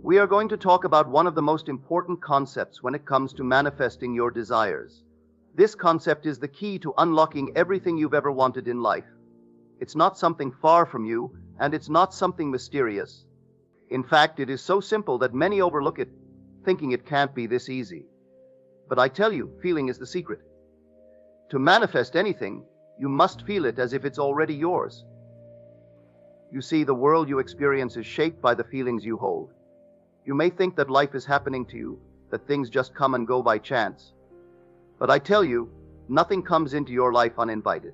We are going to talk about one of the most important concepts when it comes to manifesting your desires. This concept is the key to unlocking everything you've ever wanted in life. It's not something far from you, and it's not something mysterious. In fact, it is so simple that many overlook it, thinking it can't be this easy. But I tell you, feeling is the secret. To manifest anything, you must feel it as if it's already yours. You see, the world you experience is shaped by the feelings you hold. You may think that life is happening to you, that things just come and go by chance. But I tell you, nothing comes into your life uninvited.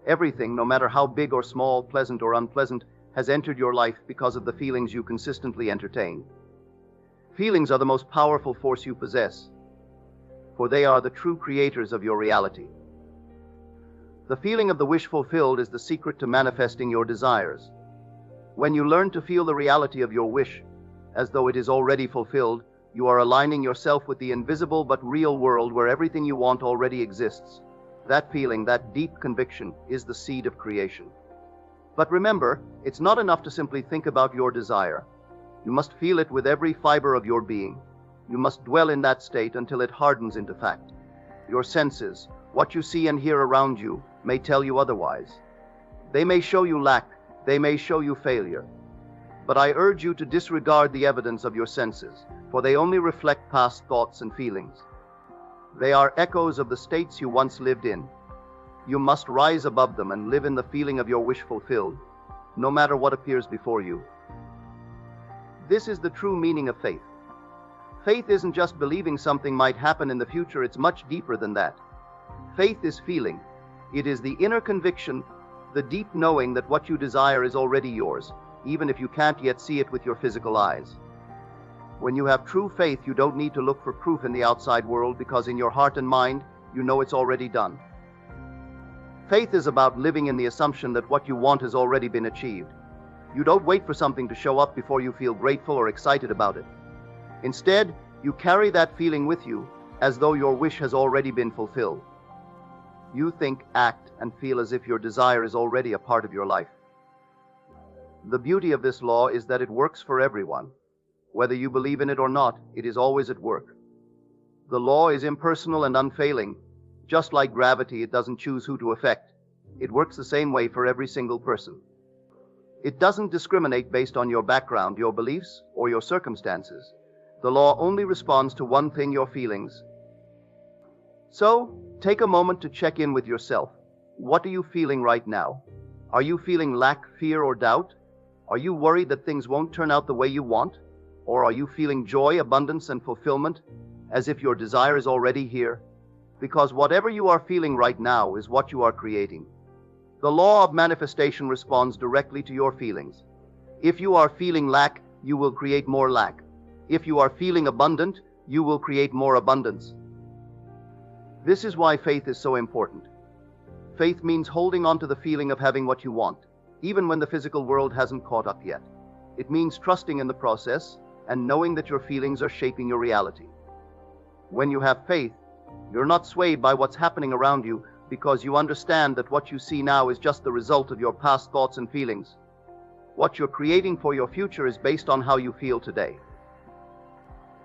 Everything, no matter how big or small, pleasant or unpleasant, has entered your life because of the feelings you consistently entertain. Feelings are the most powerful force you possess, for they are the true creators of your reality. The feeling of the wish fulfilled is the secret to manifesting your desires. When you learn to feel the reality of your wish, as though it is already fulfilled, you are aligning yourself with the invisible but real world where everything you want already exists. That feeling, that deep conviction, is the seed of creation. But remember, it's not enough to simply think about your desire. You must feel it with every fiber of your being. You must dwell in that state until it hardens into fact. Your senses, what you see and hear around you, may tell you otherwise. They may show you lack, they may show you failure. But I urge you to disregard the evidence of your senses, for they only reflect past thoughts and feelings. They are echoes of the states you once lived in. You must rise above them and live in the feeling of your wish fulfilled, no matter what appears before you. This is the true meaning of faith. Faith isn't just believing something might happen in the future, it's much deeper than that. Faith is feeling. It is the inner conviction, the deep knowing that what you desire is already yours, even if you can't yet see it with your physical eyes. When you have true faith, you don't need to look for proof in the outside world, because in your heart and mind, you know it's already done. Faith is about living in the assumption that what you want has already been achieved. You don't wait for something to show up before you feel grateful or excited about it. Instead, you carry that feeling with you as though your wish has already been fulfilled. You think, act, and feel as if your desire is already a part of your life. The beauty of this law is that it works for everyone. Whether you believe in it or not, it is always at work. The law is impersonal and unfailing. Just like gravity, it doesn't choose who to affect. It works the same way for every single person. It doesn't discriminate based on your background, your beliefs, or your circumstances. The law only responds to one thing: your feelings. So, take a moment to check in with yourself. What are you feeling right now? Are you feeling lack, fear, or doubt? Are you worried that things won't turn out the way you want? Or are you feeling joy, abundance, and fulfillment, as if your desire is already here? Because whatever you are feeling right now is what you are creating. The law of manifestation responds directly to your feelings. If you are feeling lack, you will create more lack. If you are feeling abundant, you will create more abundance. This is why faith is so important. Faith means holding on to the feeling of having what you want, even when the physical world hasn't caught up yet. It means trusting in the process and knowing that your feelings are shaping your reality. When you have faith, you're not swayed by what's happening around you, because you understand that what you see now is just the result of your past thoughts and feelings. What you're creating for your future is based on how you feel today.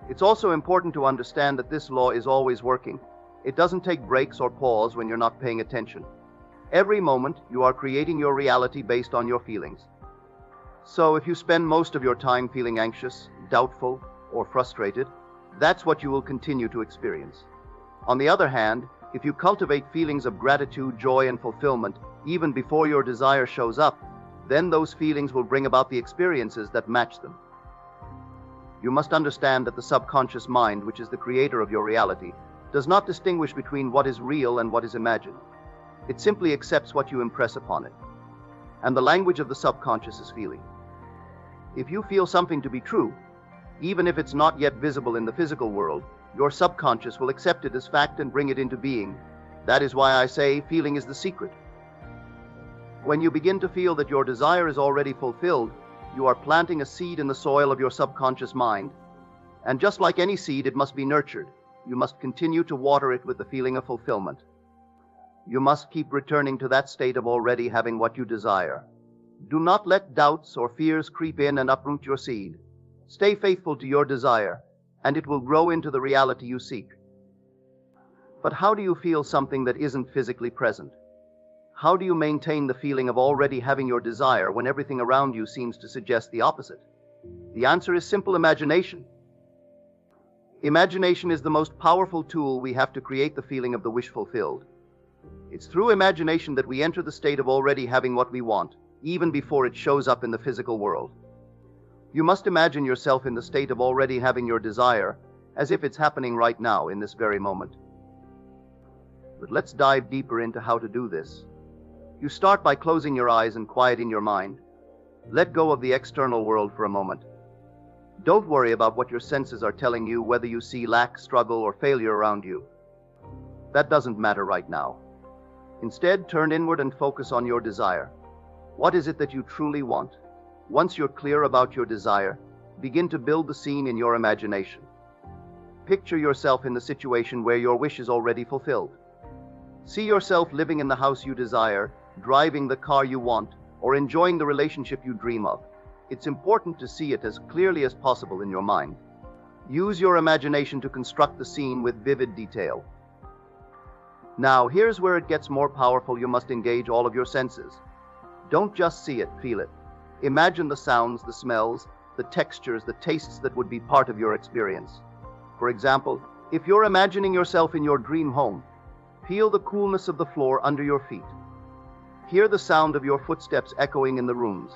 It's also important to understand that this law is always working. It doesn't take breaks or pause when you're not paying attention. Every moment, you are creating your reality based on your feelings. So if you spend most of your time feeling anxious, doubtful, or frustrated, that's what you will continue to experience. On the other hand, if you cultivate feelings of gratitude, joy, and fulfillment, even before your desire shows up, then those feelings will bring about the experiences that match them. You must understand that the subconscious mind, which is the creator of your reality, does not distinguish between what is real and what is imagined. It simply accepts what you impress upon it. And the language of the subconscious is feeling. If you feel something to be true, even if it's not yet visible in the physical world, your subconscious will accept it as fact and bring it into being. That is why I say feeling is the secret. When you begin to feel that your desire is already fulfilled, you are planting a seed in the soil of your subconscious mind. And just like any seed, it must be nurtured. You must continue to water it with the feeling of fulfillment. You must keep returning to that state of already having what you desire. Do not let doubts or fears creep in and uproot your seed. Stay faithful to your desire, and it will grow into the reality you seek. But how do you feel something that isn't physically present? How do you maintain the feeling of already having your desire when everything around you seems to suggest the opposite? The answer is simple: imagination. Imagination is the most powerful tool we have to create the feeling of the wish fulfilled. It's through imagination that we enter the state of already having what we want, even before it shows up in the physical world. You must imagine yourself in the state of already having your desire, as if it's happening right now in this very moment. But let's dive deeper into how to do this. You start by closing your eyes and quieting your mind. Let go of the external world for a moment. Don't worry about what your senses are telling you, whether you see lack, struggle, or failure around you. That doesn't matter right now. Instead, turn inward and focus on your desire. What is it that you truly want? Once you're clear about your desire, begin to build the scene in your imagination. Picture yourself in the situation where your wish is already fulfilled. See yourself living in the house you desire, driving the car you want, or enjoying the relationship you dream of. It's important to see it as clearly as possible in your mind. Use your imagination to construct the scene with vivid detail. Now, here's where it gets more powerful. You must engage all of your senses. Don't just see it, feel it. Imagine the sounds, the smells, the textures, the tastes that would be part of your experience. For example, if you're imagining yourself in your dream home, feel the coolness of the floor under your feet. Hear the sound of your footsteps echoing in the rooms.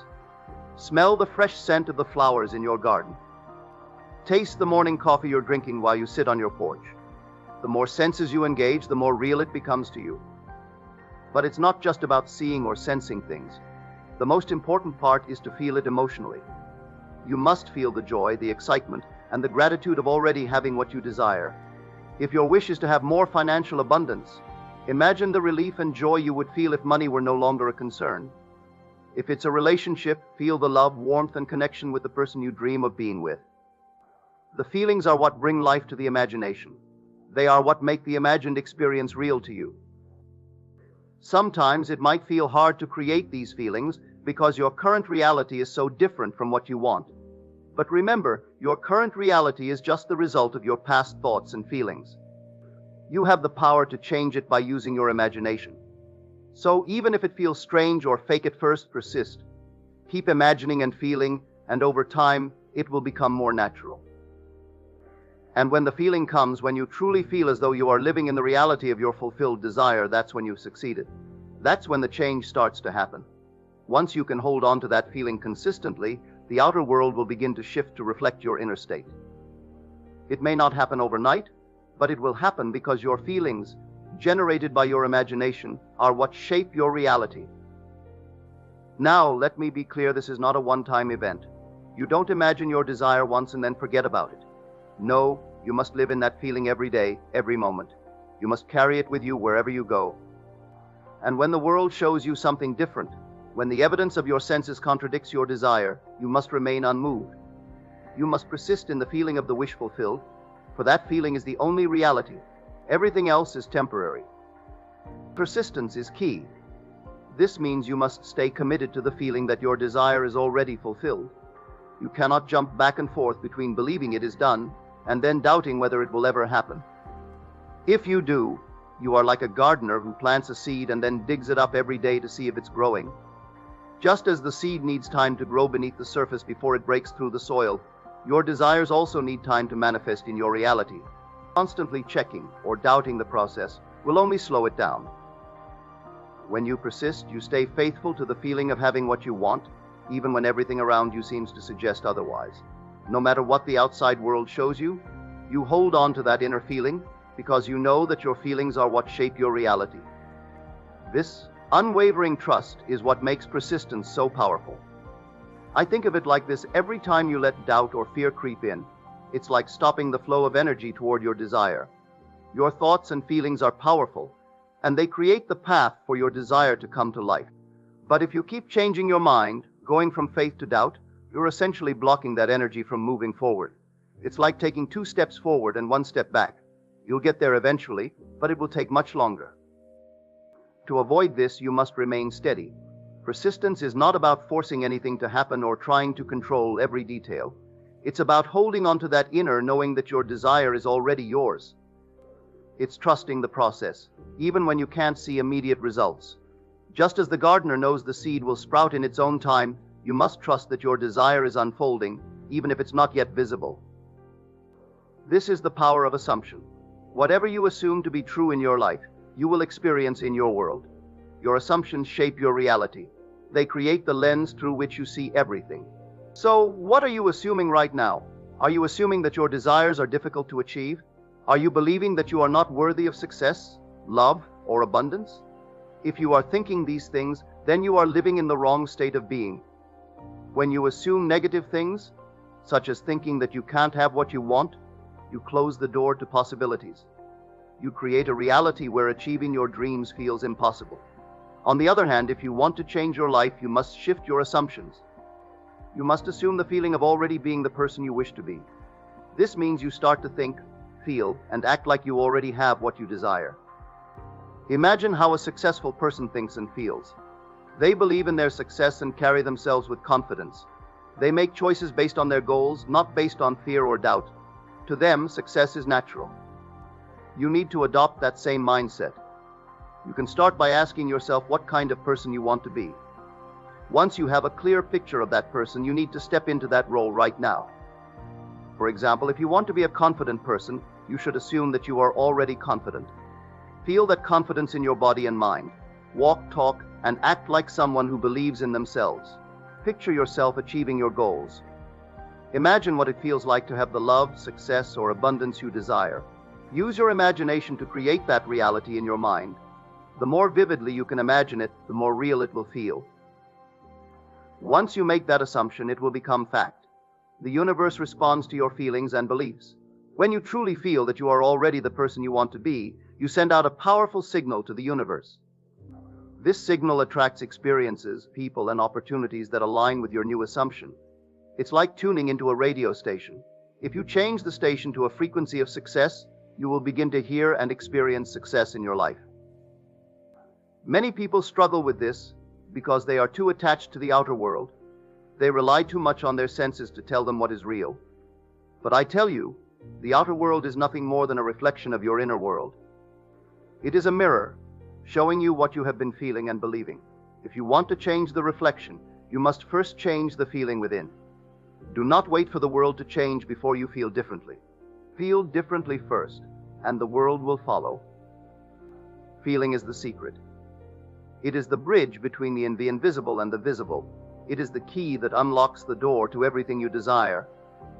Smell the fresh scent of the flowers in your garden. Taste the morning coffee you're drinking while you sit on your porch. The more senses you engage, the more real it becomes to you. But it's not just about seeing or sensing things. The most important part is to feel it emotionally. You must feel the joy, the excitement, and the gratitude of already having what you desire. If your wish is to have more financial abundance, imagine the relief and joy you would feel if money were no longer a concern. If it's a relationship, feel the love, warmth, and connection with the person you dream of being with. The feelings are what bring life to the imagination. They are what make the imagined experience real to you. Sometimes it might feel hard to create these feelings because your current reality is so different from what you want. But remember, your current reality is just the result of your past thoughts and feelings. You have the power to change it by using your imagination. So even if it feels strange or fake at first, persist. Keep imagining and feeling, and over time, it will become more natural. And when the feeling comes, when you truly feel as though you are living in the reality of your fulfilled desire, that's when you've succeeded. That's when the change starts to happen. Once you can hold on to that feeling consistently, the outer world will begin to shift to reflect your inner state. It may not happen overnight, but it will happen because your feelings, generated by your imagination, are what shape your reality. Now, let me be clear, this is not a one-time event. You don't imagine your desire once and then forget about it. No, you must live in that feeling every day, every moment. You must carry it with you wherever you go. And when the world shows you something different, when the evidence of your senses contradicts your desire, you must remain unmoved. You must persist in the feeling of the wish fulfilled, for that feeling is the only reality. Everything else is temporary. Persistence is key. This means you must stay committed to the feeling that your desire is already fulfilled. You cannot jump back and forth between believing it is done and then doubting whether it will ever happen. If you do, you are like a gardener who plants a seed and then digs it up every day to see if it's growing. Just as the seed needs time to grow beneath the surface before it breaks through the soil, your desires also need time to manifest in your reality. Constantly checking or doubting the process will only slow it down. When you persist, you stay faithful to the feeling of having what you want, even when everything around you seems to suggest otherwise. No matter what the outside world shows you, you hold on to that inner feeling because you know that your feelings are what shape your reality. This unwavering trust is what makes persistence so powerful. I think of it like this: every time you let doubt or fear creep in, it's like stopping the flow of energy toward your desire. Your thoughts and feelings are powerful, and they create the path for your desire to come to life. But if you keep changing your mind, going from faith to doubt, you're essentially blocking that energy from moving forward. It's like taking 2 steps forward and 1 step back. You'll get there eventually, but it will take much longer. To avoid this, you must remain steady. Persistence is not about forcing anything to happen or trying to control every detail. It's about holding on to that inner knowing that your desire is already yours. It's trusting the process, even when you can't see immediate results. Just as the gardener knows the seed will sprout in its own time, you must trust that your desire is unfolding, even if it's not yet visible. This is the power of assumption. Whatever you assume to be true in your life, you will experience in your world. Your assumptions shape your reality. They create the lens through which you see everything. So, what are you assuming right now? Are you assuming that your desires are difficult to achieve? Are you believing that you are not worthy of success, love, or abundance? If you are thinking these things, then you are living in the wrong state of being. When you assume negative things, such as thinking that you can't have what you want, you close the door to possibilities. You create a reality where achieving your dreams feels impossible. On the other hand, if you want to change your life, you must shift your assumptions. You must assume the feeling of already being the person you wish to be. This means you start to think, feel, and act like you already have what you desire. Imagine how a successful person thinks and feels. They believe in their success and carry themselves with confidence. They make choices based on their goals, not based on fear or doubt. To them, success is natural. You need to adopt that same mindset. You can start by asking yourself what kind of person you want to be. Once you have a clear picture of that person, you need to step into that role right now. For example, if you want to be a confident person, you should assume that you are already confident. Feel that confidence in your body and mind. Walk, talk, and act like someone who believes in themselves. Picture yourself achieving your goals. Imagine what it feels like to have the love, success, or abundance you desire. Use your imagination to create that reality in your mind. The more vividly you can imagine it, the more real it will feel. Once you make that assumption, it will become fact. The universe responds to your feelings and beliefs. When you truly feel that you are already the person you want to be, you send out a powerful signal to the universe. This signal attracts experiences, people, and opportunities that align with your new assumption. It's like tuning into a radio station. If you change the station to a frequency of success, you will begin to hear and experience success in your life. Many people struggle with this because they are too attached to the outer world. They rely too much on their senses to tell them what is real. But I tell you, the outer world is nothing more than a reflection of your inner world. It is a mirror, showing you what you have been feeling and believing. If you want to change the reflection, you must first change the feeling within. Do not wait for the world to change before you feel differently. Feel differently first, and the world will follow. Feeling is the secret. It is the bridge between the invisible and the visible. It is the key that unlocks the door to everything you desire.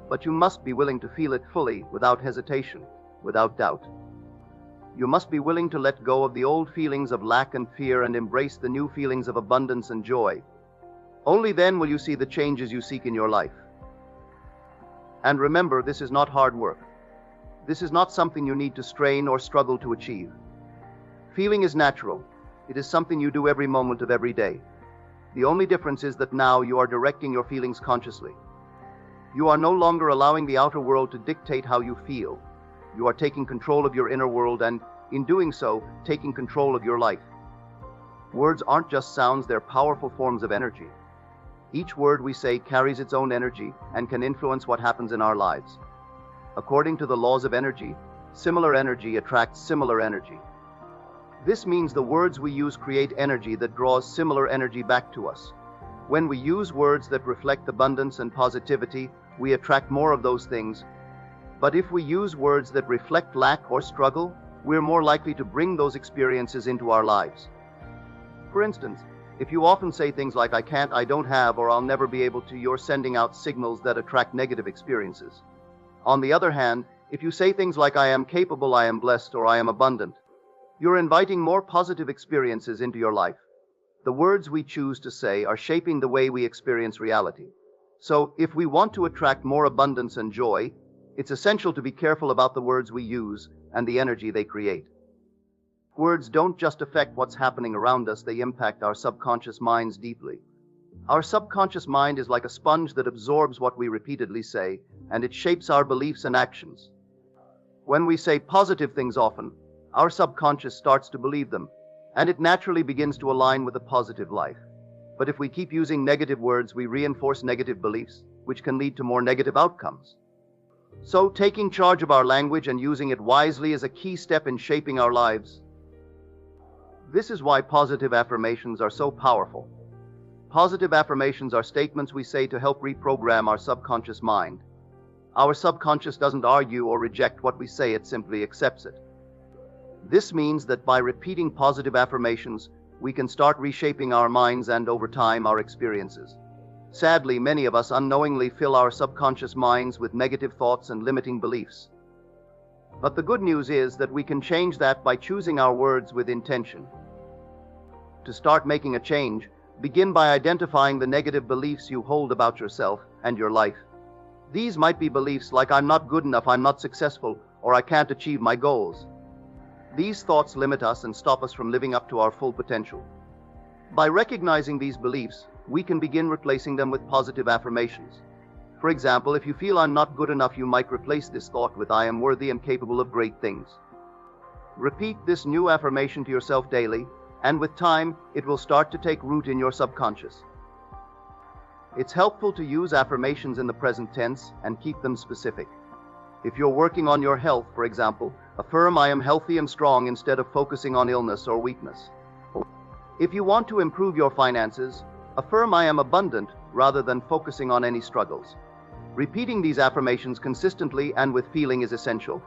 But you must be willing to feel it fully, without hesitation, without doubt. You must be willing to let go of the old feelings of lack and fear and embrace the new feelings of abundance and joy. Only then will you see the changes you seek in your life. And remember, this is not hard work. This is not something you need to strain or struggle to achieve. Feeling is natural. It is something you do every moment of every day. The only difference is that now you are directing your feelings consciously. You are no longer allowing the outer world to dictate how you feel. You are taking control of your inner world and, in doing so, taking control of your life. Words aren't just sounds, they're powerful forms of energy. Each word we say carries its own energy and can influence what happens in our lives. According to the laws of energy, similar energy attracts similar energy. This means the words we use create energy that draws similar energy back to us. When we use words that reflect abundance and positivity, we attract more of those things. But if we use words that reflect lack or struggle, we're more likely to bring those experiences into our lives. For instance, if you often say things like, "I can't, I don't have, or I'll never be able to," you're sending out signals that attract negative experiences. On the other hand, if you say things like, "I am capable, I am blessed, or I am abundant," you're inviting more positive experiences into your life. The words we choose to say are shaping the way we experience reality. So, if we want to attract more abundance and joy, it's essential to be careful about the words we use and the energy they create. Words don't just affect what's happening around us, they impact our subconscious minds deeply. Our subconscious mind is like a sponge that absorbs what we repeatedly say, and it shapes our beliefs and actions. When we say positive things often, our subconscious starts to believe them, and it naturally begins to align with a positive life. But if we keep using negative words, we reinforce negative beliefs. which can lead to more negative outcomes. So, taking charge of our language and using it wisely is a key step in shaping our lives. This is why positive affirmations are so powerful. Positive affirmations are statements we say to help reprogram our subconscious mind. Our subconscious doesn't argue or reject what we say, it simply accepts it. This means that by repeating positive affirmations, we can start reshaping our minds and, over time, our experiences. Sadly, many of us unknowingly fill our subconscious minds with negative thoughts and limiting beliefs. But the good news is that we can change that by choosing our words with intention. To start making a change, begin by identifying the negative beliefs you hold about yourself and your life. These might be beliefs like "I'm not good enough, I'm not successful, or I can't achieve my goals." These thoughts limit us and stop us from living up to our full potential. By recognizing these beliefs, we can begin replacing them with positive affirmations. For example, if you feel "I'm not good enough," you might replace this thought with "I am worthy and capable of great things." Repeat this new affirmation to yourself daily, and with time, it will start to take root in your subconscious. It's helpful to use affirmations in the present tense and keep them specific. If you're working on your health, for example, affirm "I am healthy and strong" instead of focusing on illness or weakness. If you want to improve your finances, affirm "I am abundant" rather than focusing on any struggles. Repeating these affirmations consistently and with feeling is essential.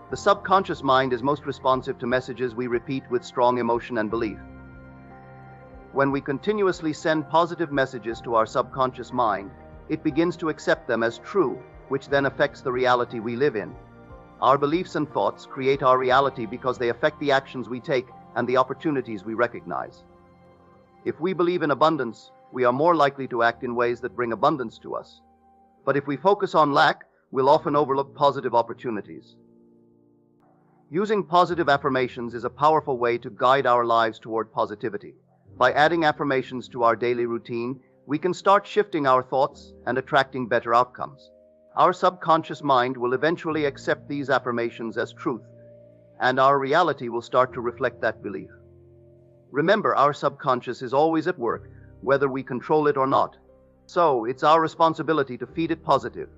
The subconscious mind is most responsive to messages we repeat with strong emotion and belief. When we continuously send positive messages to our subconscious mind, it begins to accept them as true, which then affects the reality we live in. Our beliefs and thoughts create our reality because they affect the actions we take and the opportunities we recognize. If we believe in abundance, we are more likely to act in ways that bring abundance to us. But if we focus on lack, we'll often overlook positive opportunities. Using positive affirmations is a powerful way to guide our lives toward positivity. By adding affirmations to our daily routine, we can start shifting our thoughts and attracting better outcomes. Our subconscious mind will eventually accept these affirmations as truth, and our reality will start to reflect that belief. Remember, our subconscious is always at work, whether we control it or not. So, it's our responsibility to feed it positive,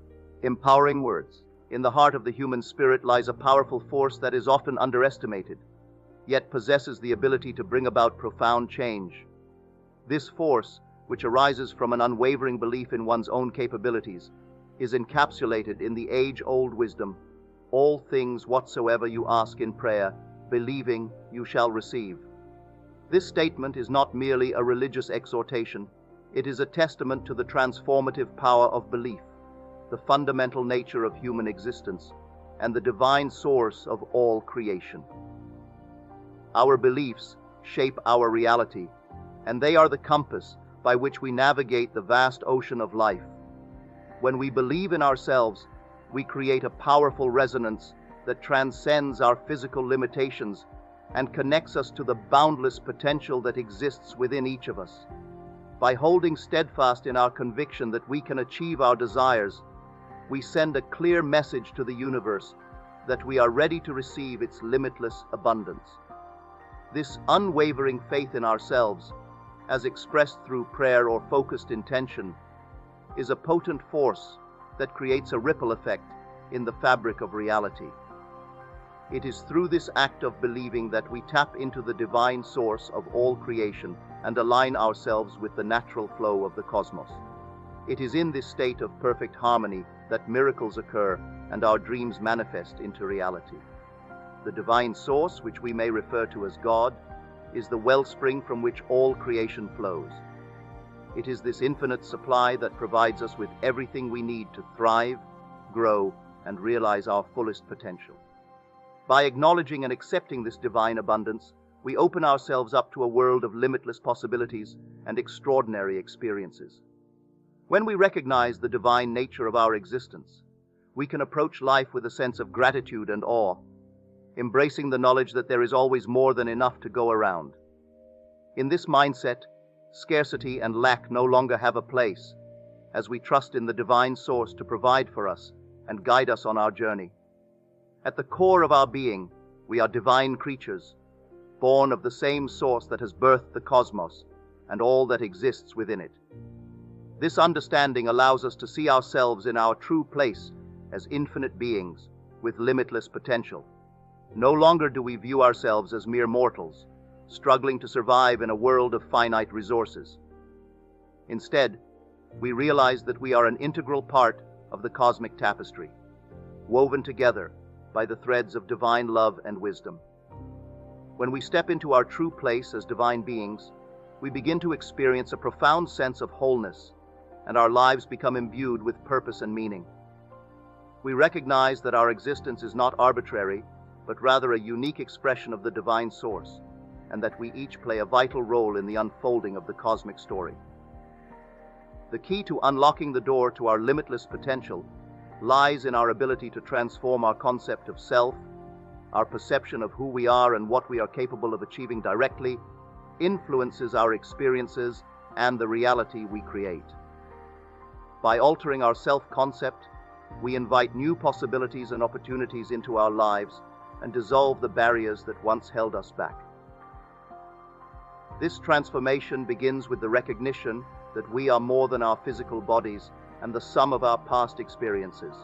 empowering words. In the heart of the human spirit lies a powerful force that is often underestimated, yet possesses the ability to bring about profound change. This force, which arises from an unwavering belief in one's own capabilities, is encapsulated in the age-old wisdom, "All things whatsoever you ask in prayer, believing, you shall receive." This statement is not merely a religious exhortation, it is a testament to the transformative power of belief, the fundamental nature of human existence, and the divine source of all creation. Our beliefs shape our reality, and they are the compass by which we navigate the vast ocean of life. When we believe in ourselves, we create a powerful resonance that transcends our physical limitations and connects us to the boundless potential that exists within each of us. By holding steadfast in our conviction that we can achieve our desires, we send a clear message to the universe that we are ready to receive its limitless abundance. This unwavering faith in ourselves, as expressed through prayer or focused intention, is a potent force that creates a ripple effect in the fabric of reality. It is through this act of believing that we tap into the divine source of all creation and align ourselves with the natural flow of the cosmos. It is in this state of perfect harmony that miracles occur and our dreams manifest into reality. The divine source, which we may refer to as God, is the wellspring from which all creation flows. It is this infinite supply that provides us with everything we need to thrive, grow, and realize our fullest potential. By acknowledging and accepting this divine abundance, we open ourselves up to a world of limitless possibilities and extraordinary experiences. When we recognize the divine nature of our existence, we can approach life with a sense of gratitude and awe, embracing the knowledge that there is always more than enough to go around. In this mindset, scarcity and lack no longer have a place, as we trust in the divine source to provide for us and guide us on our journey. At the core of our being, we are divine creatures, born of the same source that has birthed the cosmos and all that exists within it. This understanding allows us to see ourselves in our true place as infinite beings with limitless potential. No longer do we view ourselves as mere mortals, struggling to survive in a world of finite resources. Instead, we realize that we are an integral part of the cosmic tapestry, woven together by the threads of divine love and wisdom. When we step into our true place as divine beings, we begin to experience a profound sense of wholeness, and our lives become imbued with purpose and meaning. We recognize that our existence is not arbitrary, but rather a unique expression of the divine source, and that we each play a vital role in the unfolding of the cosmic story. The key to unlocking the door to our limitless potential lies in our ability to transform our concept of self. Our perception of who we are and what we are capable of achieving directly influences our experiences and the reality we create. By altering our self-concept, we invite new possibilities and opportunities into our lives and dissolve the barriers that once held us back. This transformation begins with the recognition that we are more than our physical bodies and the sum of our past experiences.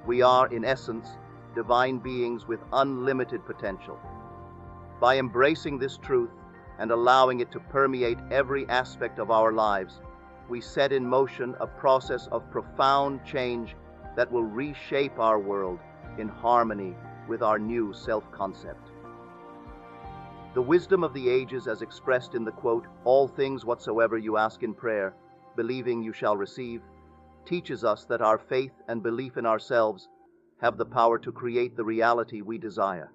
We are, in essence, divine beings with unlimited potential. By embracing this truth and allowing it to permeate every aspect of our lives, we set in motion a process of profound change that will reshape our world in harmony with our new self-concept. The wisdom of the ages, as expressed in the quote, "All things whatsoever you ask in prayer, believing you shall receive," teaches us that our faith and belief in ourselves have the power to create the reality we desire.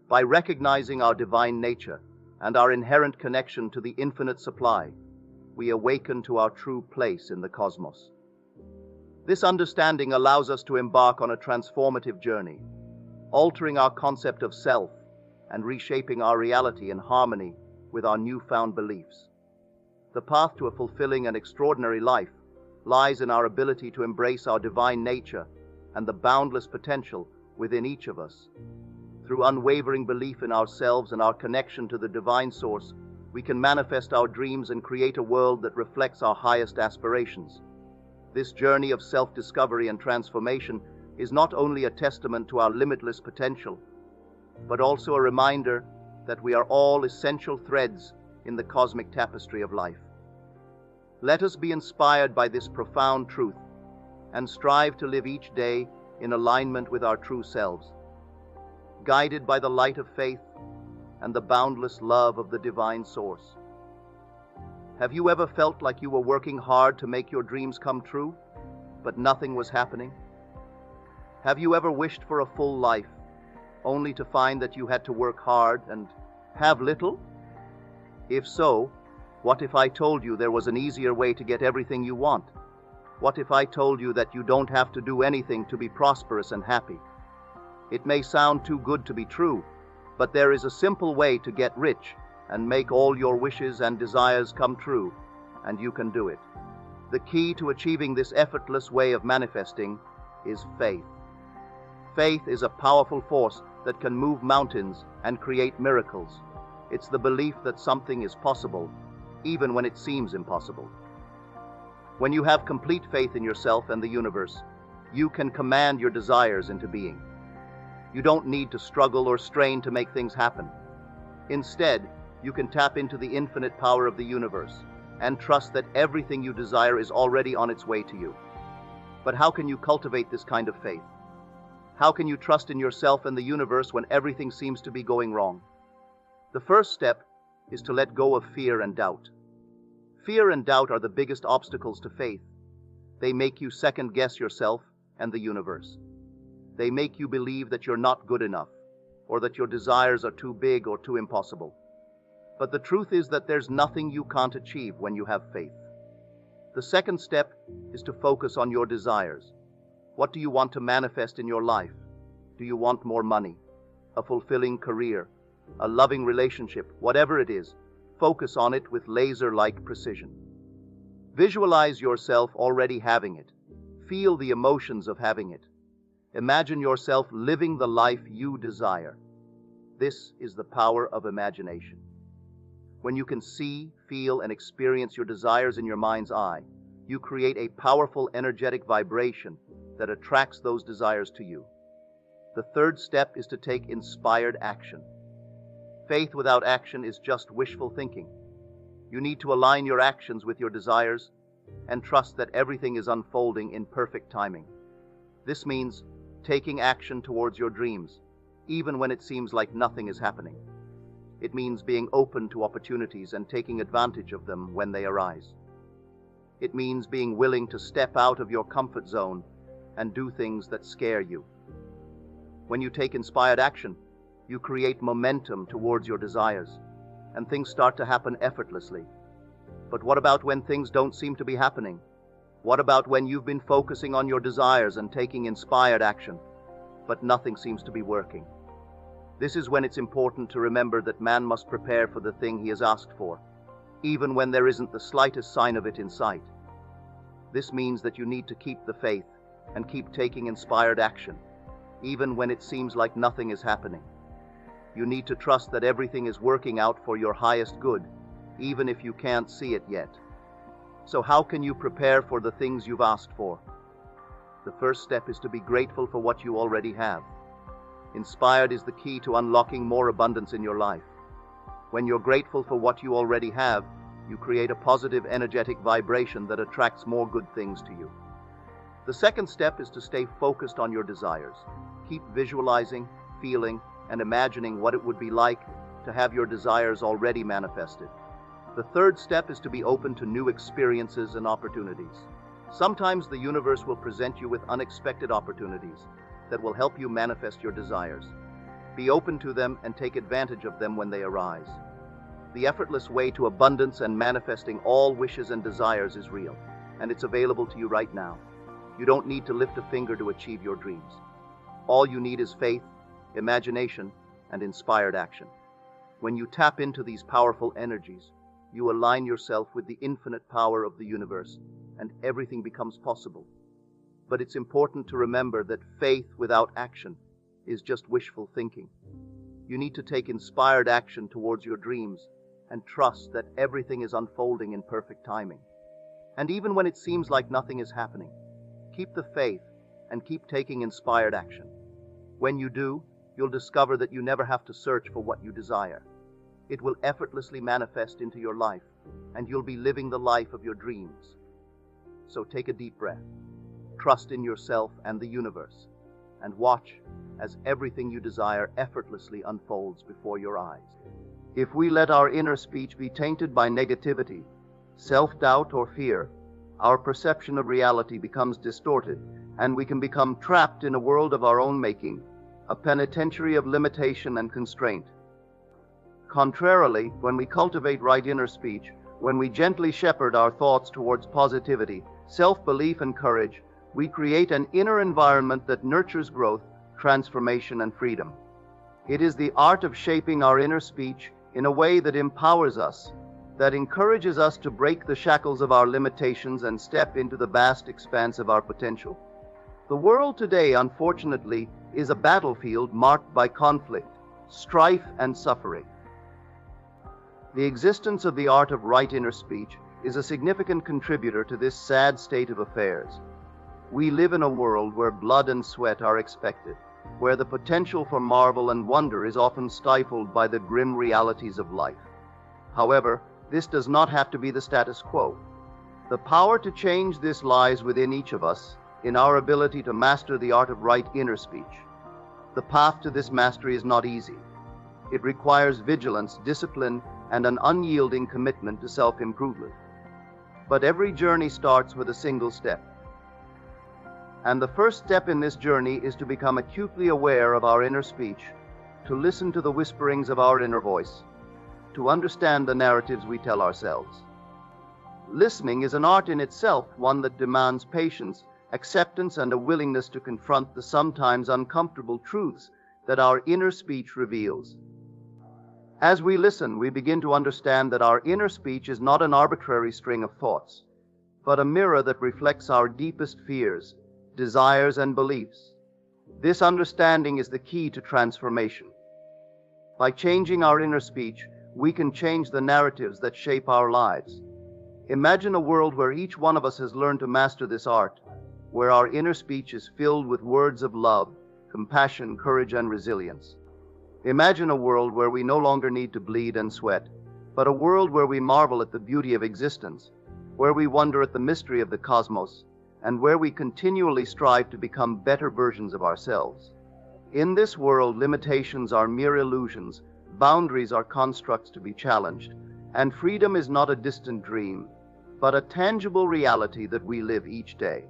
By recognizing our divine nature and our inherent connection to the infinite supply, we awaken to our true place in the cosmos. This understanding allows us to embark on a transformative journey, altering our concept of self and reshaping our reality in harmony with our newfound beliefs. The path to a fulfilling and extraordinary life lies in our ability to embrace our divine nature and the boundless potential within each of us. Through unwavering belief in ourselves and our connection to the divine source, we can manifest our dreams and create a world that reflects our highest aspirations. This journey of self-discovery and transformation is not only a testament to our limitless potential, but also a reminder that we are all essential threads in the cosmic tapestry of life. Let us be inspired by this profound truth and strive to live each day in alignment with our true selves, guided by the light of faith and the boundless love of the divine source. Have you ever felt like you were working hard to make your dreams come true, but nothing was happening? Have you ever wished for a full life, only to find that you had to work hard and have little? If so, what if I told you there was an easier way to get everything you want? What if I told you that you don't have to do anything to be prosperous and happy? It may sound too good to be true, but there is a simple way to get rich and make all your wishes and desires come true, and you can do it. The key to achieving this effortless way of manifesting is faith. Faith is a powerful force that can move mountains and create miracles. It's the belief that something is possible, even when it seems impossible. When you have complete faith in yourself and the universe, you can command your desires into being. You don't need to struggle or strain to make things happen. Instead, you can tap into the infinite power of the universe and trust that everything you desire is already on its way to you. But how can you cultivate this kind of faith? How can you trust in yourself and the universe when everything seems to be going wrong? The first step is to let go of fear and doubt. Fear and doubt are the biggest obstacles to faith. They make you second-guess yourself and the universe. They make you believe that you're not good enough, or that your desires are too big or too impossible. But the truth is that there's nothing you can't achieve when you have faith. The second step is to focus on your desires. What do you want to manifest in your life? Do you want more money, a fulfilling career, a loving relationship? Whatever it is, focus on it with laser-like precision. Visualize yourself already having it. Feel the emotions of having it. Imagine yourself living the life you desire. This is the power of imagination. When you can see, feel, and experience your desires in your mind's eye, You create a powerful energetic vibration that attracts those desires to you. The third step is to take inspired action. Faith without action is just wishful thinking. You need to align your actions with your desires and trust that everything is unfolding in perfect timing. This means taking action towards your dreams, even when it seems like nothing is happening. It means being open to opportunities and taking advantage of them when they arise. It means being willing to step out of your comfort zone and do things that scare you. When you take inspired action, you create momentum towards your desires, and things start to happen effortlessly. But what about when things don't seem to be happening? What about when you've been focusing on your desires and taking inspired action, but nothing seems to be working? This is when it's important to remember that man must prepare for the thing he has asked for, even when there isn't the slightest sign of it in sight. This means that you need to keep the faith and keep taking inspired action, even when it seems like nothing is happening. You need to trust that everything is working out for your highest good, even if you can't see it yet. So how can you prepare for the things you've asked for? The first step is to be grateful for what you already have. Inspired is the key to unlocking more abundance in your life. When you're grateful for what you already have, you create a positive, energetic vibration that attracts more good things to you. The second step is to stay focused on your desires. Keep visualizing, feeling, and imagining what it would be like to have your desires already manifested. The third step is to be open to new experiences and opportunities. Sometimes the universe will present you with unexpected opportunities that will help you manifest your desires. Be open to them and take advantage of them when they arise. The effortless way to abundance and manifesting all wishes and desires is real, and it's available to you right now. You don't need to lift a finger to achieve your dreams. All you need is faith, imagination, and inspired action. When you tap into these powerful energies, you align yourself with the infinite power of the universe, and everything becomes possible. But it's important to remember that faith without action is just wishful thinking. You need to take inspired action towards your dreams and trust that everything is unfolding in perfect timing. And even when it seems like nothing is happening, keep the faith and keep taking inspired action. When you do, you'll discover that you never have to search for what you desire. It will effortlessly manifest into your life, and you'll be living the life of your dreams. So take a deep breath, trust in yourself and the universe, and watch as everything you desire effortlessly unfolds before your eyes. If we let our inner speech be tainted by negativity, self-doubt, or fear, our perception of reality becomes distorted, and we can become trapped in a world of our own making, a penitentiary of limitation and constraint. Contrarily, when we cultivate right inner speech, when we gently shepherd our thoughts towards positivity, self-belief, and courage, we create an inner environment that nurtures growth, transformation, and freedom. It is the art of shaping our inner speech in a way that empowers us, that encourages us to break the shackles of our limitations and step into the vast expanse of our potential. The world today, unfortunately, is a battlefield marked by conflict, strife, and suffering. The existence of the art of right inner speech is a significant contributor to this sad state of affairs. We live in a world where blood and sweat are expected, where the potential for marvel and wonder is often stifled by the grim realities of life. However, this does not have to be the status quo. The power to change this lies within each of us, in our ability to master the art of right inner speech. The path to this mastery is not easy. It requires vigilance, discipline, and an unyielding commitment to self-improvement. But every journey starts with a single step. And the first step in this journey is to become acutely aware of our inner speech, to listen to the whisperings of our inner voice, to understand the narratives we tell ourselves. Listening is an art in itself, one that demands patience, acceptance, and a willingness to confront the sometimes uncomfortable truths that our inner speech reveals. As we listen, we begin to understand that our inner speech is not an arbitrary string of thoughts, but a mirror that reflects our deepest fears, desires, and beliefs. This understanding is the key to transformation. By changing our inner speech, we can change the narratives that shape our lives. Imagine a world where each one of us has learned to master this art, where our inner speech is filled with words of love, compassion, courage, and resilience. Imagine a world where we no longer need to bleed and sweat, but a world where we marvel at the beauty of existence, where we wonder at the mystery of the cosmos, and where we continually strive to become better versions of ourselves. In this world, limitations are mere illusions, boundaries are constructs to be challenged, and freedom is not a distant dream, but a tangible reality that we live each day.